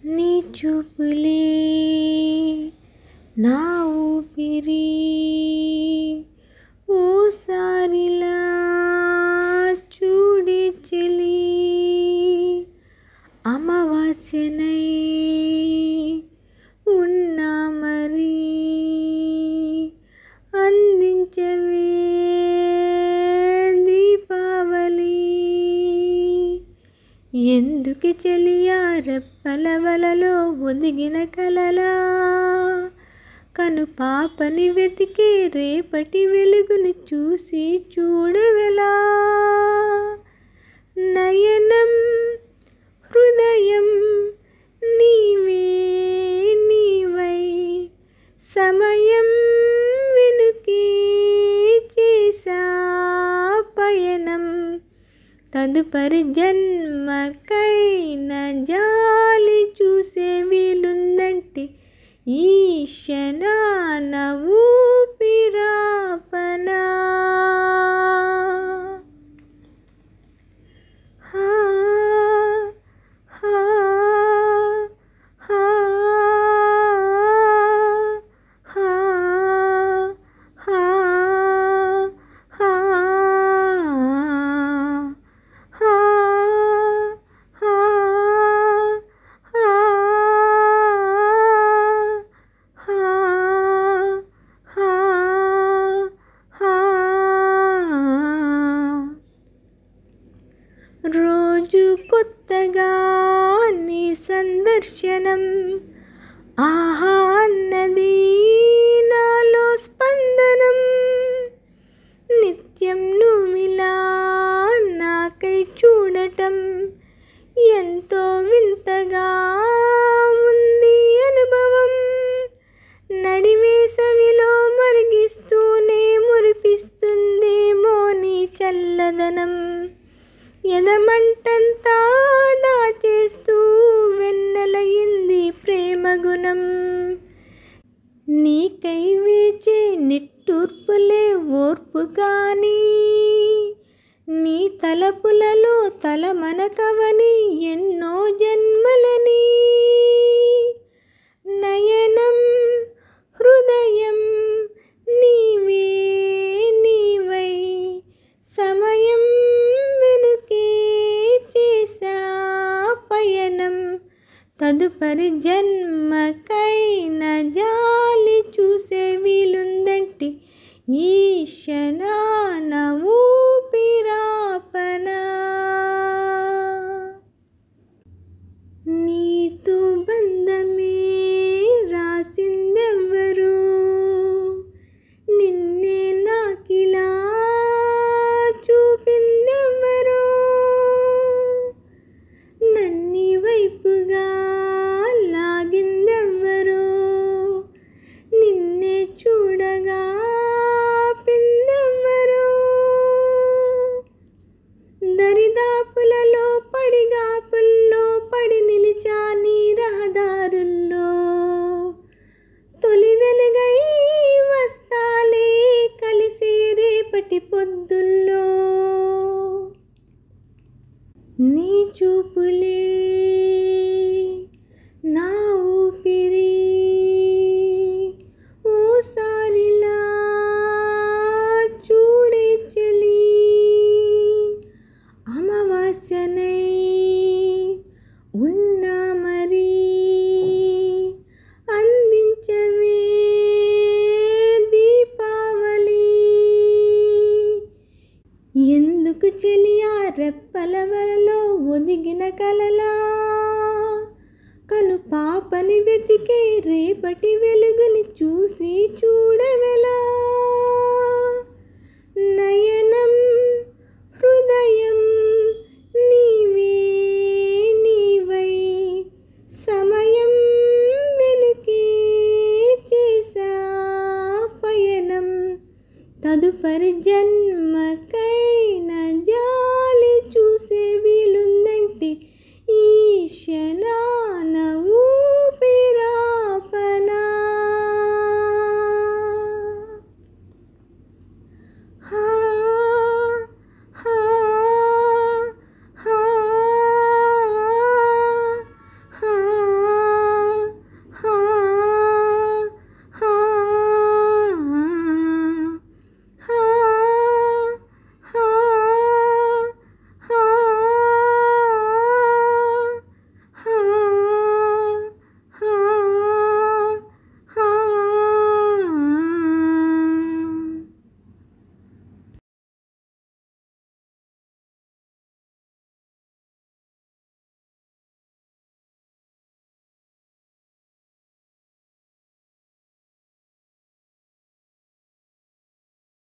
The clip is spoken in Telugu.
నీ చూపులే నా ఊపిరి ఓసారిలా చూడే చెలి అమావాస్యనై ఉన్నా మరి అందించవే దీపావళి ఎందుకు చెలియా రెప్పల వలలో ఒదిగిన కలలా కను పాపని వెతికే రేపటి వెలుగుని చూసి చూడవెలా నయనం హృదయం నీవే నీవై సమయం వెనుకే చేసా పయనం తదుపరి జన్మకైన జాలి చూసే వీలుందంటే ఈ క్షణాన ఊపిరాపనా హా హా హా హా హా హా రోజు కొత్తగా నీ సందర్శనం ఆహా అన్నది నాలో స్పందనం నిత్యం నువ్విలా నాకై చూడటం ఎంతో వింతగా ఉంది అనుభవం నడివేసవిలో మరిగిస్తూనే మురిపిస్తుందేమో నీ చల్లదనం ఎదమంటంతా దాచేస్తూ వెన్నెలయింది ప్రేమ గుణం నీకై వేచే నిట్టూర్పులే ఓర్పు కానీ నీ తలపులలో తల మనకవని ఎన్నో జన్మలని నయనం హృదయం నీవే నీవై సమయం వెనుకే చేసా పయనం తదుపరి జన్మకైన జాలి చూసే వీలుందంటే ఈ క్షణాన ఊపిరాపనా నీతో బంధమే రాసిందెవ్వరు నిన్నే నాకిలా చూపిందెవ్వరు నన్ని వైపుగా లాగిందెవ్వరు నిన్నే చూడగా పిందెవ్వరు దరిదాపులలో పడిగాపుల్లో పడి నిలిచా నీ రహదారుల్లో తొలి వెలుగై వస్తాలే కలిసి రేపటి పొద్దుల్లో నీ చూపులే నా ఊపిరి ఓసారిలా చూడే చెలి అమావాస్యనై ఉన్నా మరి అందించవే దీపావళి ఎందుకు చెలియా రెప్పల వలలో ఒదిగిన కలలా కను పాపని వెతికే రేపటి వెలుగుని చూసి చూడవెలా